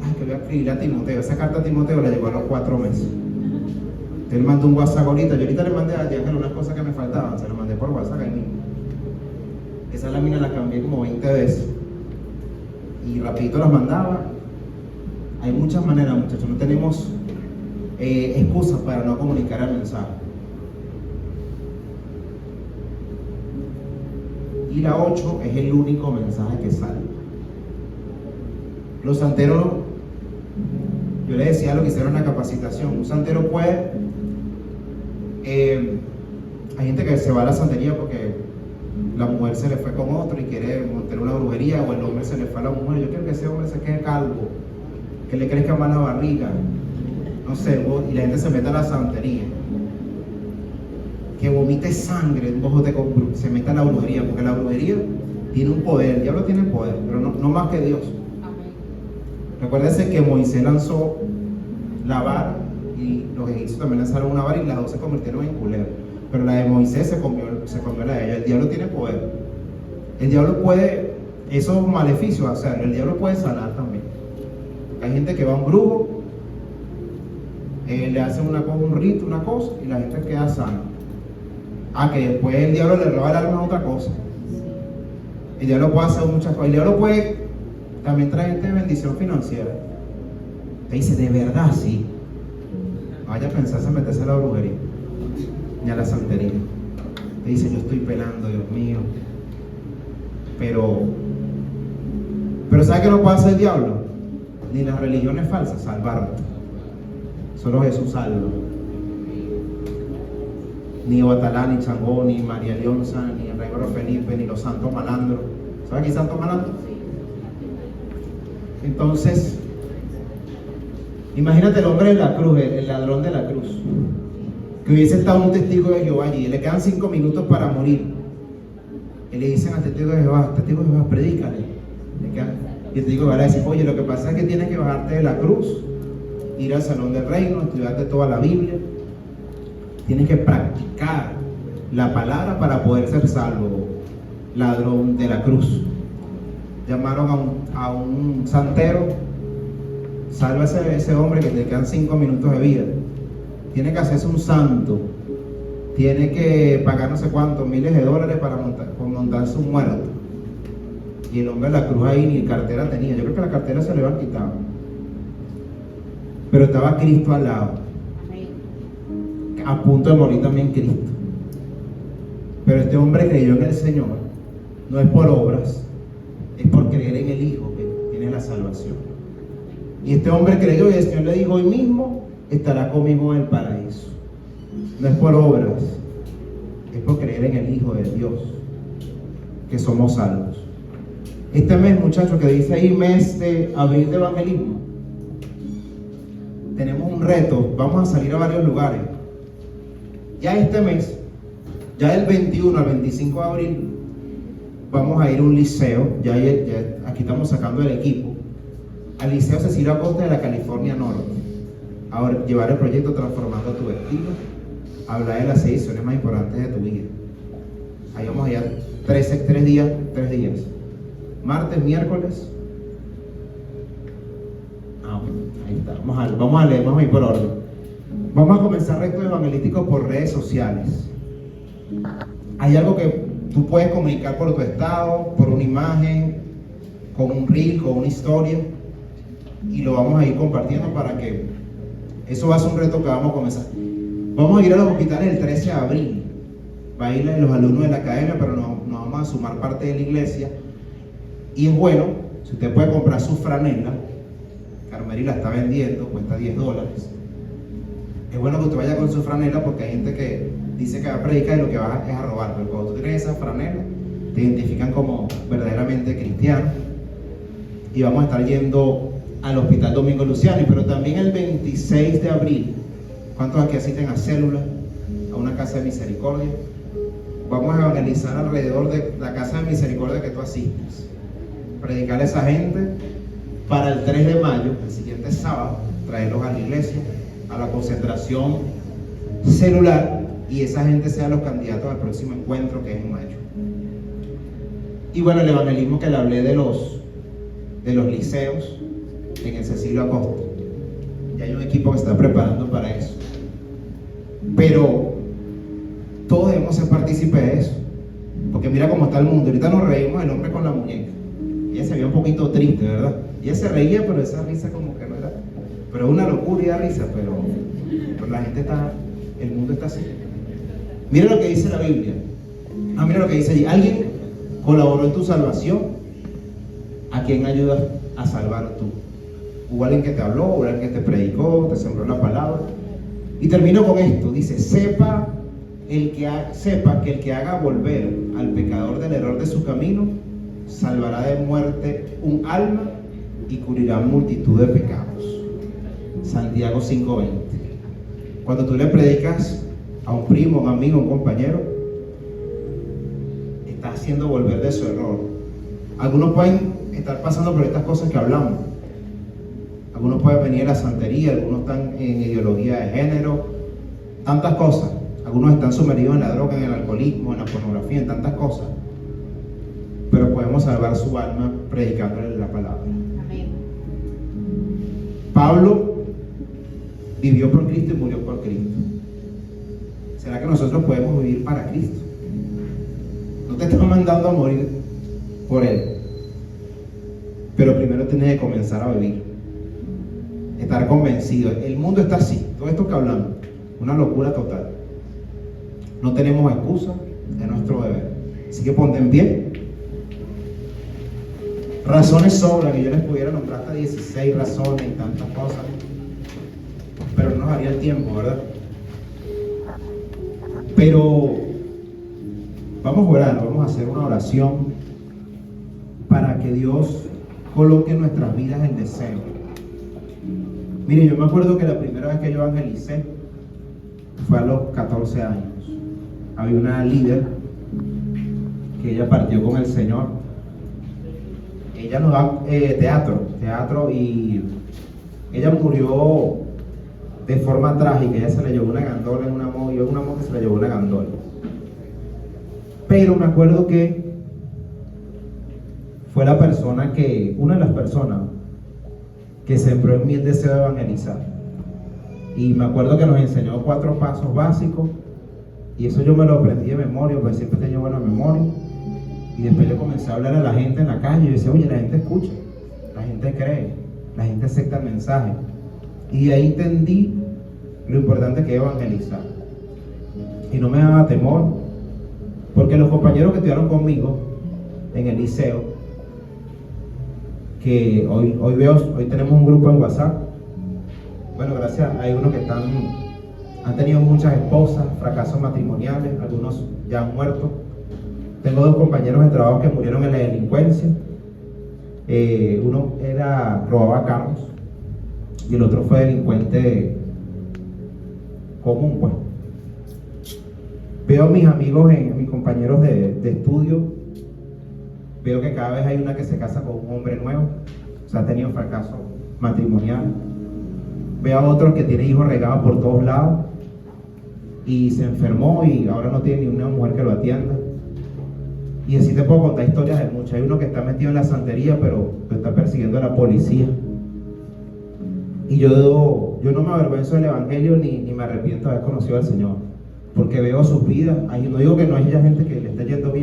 Ay, que voy a escribirle a Timoteo. Esa carta a Timoteo la llegó a los 4 meses. Él mandó un WhatsApp ahorita. Yo ahorita le mandé a Ángel unas cosas que me faltaban. Se lo mandé por WhatsApp ahí mismo. Esa lámina la cambié como 20 veces. Y rapidito las mandaba. Hay muchas maneras, muchachos. No tenemos excusas para no comunicar el mensaje. Y la 8 es el único mensaje que sale. Los santeros, yo les decía lo que hicieron en la capacitación. Un santero puede, hay gente que se va a la santería porque la mujer se le fue con otro y quiere montar una brujería, o el hombre se le fue a la mujer. Yo quiero que ese hombre se quede calvo, que le crezca más la barriga, no sé, y la gente se mete a la santería, que vomite sangre, se meta a la brujería, porque la brujería tiene un poder, el diablo tiene poder, pero no más que Dios. Recuérdense que Moisés lanzó la vara y los egipcios también lanzaron una vara y las dos se convirtieron en culebras. Pero la de Moisés se comió la de ella. El diablo tiene poder. El diablo puede, esos maleficios hacerlo, el diablo puede sanar también. Hay gente que va a un brujo, le hacen un rito, una cosa, y la gente queda sana. Que después el diablo le roba el alma a otra cosa. El diablo puede hacer muchas cosas. El diablo puede también trae gente de bendición financiera. Te dice, de verdad, sí. No vaya a pensarse meterse a la brujería ni a la santería. Te dice, yo estoy pelando, Dios mío. Pero ¿sabe qué no puede hacer el diablo? Ni las religiones falsas, salvarte. Solo Jesús salva. Ni Obatalá, ni Changó, ni María Leonza, ni el rey Felipe, ni los santos malandros. ¿Sabe quién es santo malandro? Entonces, imagínate el hombre de la cruz, el ladrón de la cruz, que hubiese estado un testigo de Jehová allí, le quedan 5 minutos para morir, y le dicen al testigo de Jehová, predícale. Y el testigo de Jehová le dice, oye, lo que pasa es que tienes que bajarte de la cruz, ir al salón del reino, estudiarte toda la Biblia, tienes que practicar la palabra para poder ser salvo, ladrón de la cruz. Llamaron a un santero, salva a ese hombre que te quedan 5 minutos de vida. Tiene que hacerse un santo, tiene que pagar no sé cuántos miles de dólares para montarse un muerto. Y el hombre de la cruz ahí ni cartera tenía. Yo creo que la cartera se le habían quitado. pero estaba Cristo al lado, a punto de morir también Cristo. Pero este hombre creyó en el Señor, no es por obras, es por creer en el Hijo que tiene la salvación. Y este hombre creyó y el Señor le dijo: hoy mismo estará conmigo en el paraíso. No es por obras, es por creer en el Hijo de Dios que somos salvos. Este mes, muchachos, que dice ahí mes de abril de evangelismo, tenemos un reto. Vamos a salir a varios lugares. Ya este mes, ya del 21 al 25 de abril, vamos a ir a un liceo. Ya aquí estamos sacando el equipo al Liceo Cecilio Acosta de la California Norte. Ahora, llevar el proyecto Transformando tu Destino, hablar de las 6 decisiones más importantes de tu vida. Ahí vamos a ir 3 días. Martes, miércoles. Ahí está. Vamos a leer, vamos a ir por orden. Vamos a comenzar retos evangelísticos por redes sociales. Hay algo que tú puedes comunicar por tu estado, por una imagen, con un reel, con una historia, y lo vamos a ir compartiendo para que eso va a ser un reto que vamos a comenzar. Vamos a ir a los hospitales el 13 de abril. Va a ir los alumnos de la academia, pero nos vamos a sumar parte de la iglesia. Y es bueno, si usted puede comprar su franela, Carmeli la está vendiendo, cuesta $10. Es bueno que usted vaya con su franela, porque hay gente que dice que va a predicar y lo que va es a robar. Pero cuando tú tienes esa franela, te identifican como verdaderamente cristiano. Y vamos a estar yendo al Hospital Domingo Luciani, pero también el 26 de abril. ¿Cuántos aquí asisten a células, a una casa de misericordia? Vamos a evangelizar alrededor de la casa de misericordia que tú asistes. Predicarle a esa gente para el 3 de mayo, el siguiente sábado, traerlos a la iglesia, a la concentración celular, y esa gente sean los candidatos al próximo encuentro, que es en mayo. Y bueno, el evangelismo que le hablé de los liceos en el Cecilio Acosta. Ya hay un equipo que está preparando para eso. Pero todos debemos ser partícipes de eso, porque mira cómo está el mundo. Ahorita nos reímos del hombre con la muñeca. Ella se veía un poquito triste, ¿verdad? Ella se reía, pero esa risa como que no era. Pero es una locura y da risa, pero la gente está, el mundo está así. Mira lo que dice la Biblia. Mira lo que dice allí. Alguien colaboró en tu salvación. ¿A quién ayudas a salvar tú? Hubo alguien que te habló, hubo alguien que te predicó, te sembró la palabra. Y termino con esto. Dice: sepa que el que haga volver al pecador del error de su camino, salvará de muerte un alma y cubrirá multitud de pecados. Santiago 5:20. Cuando tú le predicas a un primo, un amigo, un compañero, estás haciendo volver de su error. Algunos pueden estar pasando por estas cosas que hablamos. Algunos pueden venir a la santería, algunos están en ideología de género, tantas cosas. Algunos están sumergidos en la droga, en el alcoholismo, en la pornografía, en tantas cosas. Pero podemos salvar su alma predicándole la palabra. Amén. Pablo vivió por Cristo y murió por Cristo. ¿Será que nosotros podemos vivir para Cristo? No te están mandando a morir por Él, pero primero tienes que comenzar a vivir, estar convencido. El mundo está así, todo esto que hablamos, una locura total. No tenemos excusa, es nuestro deber. Así que ponte en pie. Razones sobran, y yo les pudiera nombrar hasta 16 razones y tantas cosas, pero no nos haría el tiempo, ¿verdad? Pero vamos a orar, vamos a hacer una oración para que Dios coloque en nuestras vidas el deseo. Mire, yo me acuerdo que la primera vez que yo evangelicé fue a los 14 años. Había una líder que ella partió con el Señor. Ella nos da teatro, y ella murió de forma trágica. Ella se le llevó una gandola en una moto, yo en una moto se le llevó una gandola. Pero me acuerdo que fue una de las personas que sembró en mí el deseo de evangelizar. Y me acuerdo que nos enseñó 4 pasos básicos, y eso yo me lo aprendí de memoria, porque siempre tenía buena memoria. Y después le comencé a hablar a la gente en la calle, y yo decía: oye, la gente escucha, la gente cree, la gente acepta el mensaje. Y ahí entendí lo importante que es evangelizar. Y no me daba temor, porque los compañeros que estudiaron conmigo en el liceo, que hoy tenemos un grupo en WhatsApp. Bueno, gracias, hay unos que han tenido muchas esposas, fracasos matrimoniales, algunos ya han muerto. Tengo 2 compañeros de trabajo que murieron en la delincuencia. Uno robaba carros y el otro fue delincuente común, pues. Veo a mis amigos, mis compañeros de estudio, veo que cada vez hay una que se casa con un hombre nuevo, o sea, ha tenido fracaso matrimonial. Veo a otros que tienen hijos regados por todos lados y se enfermó y ahora no tiene ni una mujer que lo atienda. Y así te puedo contar historias de muchos. Hay uno que está metido en la santería, pero lo está persiguiendo a la policía. Y yo no me avergüenzo del evangelio ni me arrepiento de haber conocido al Señor, porque veo sus vidas. No digo que no haya gente que le esté yendo bien,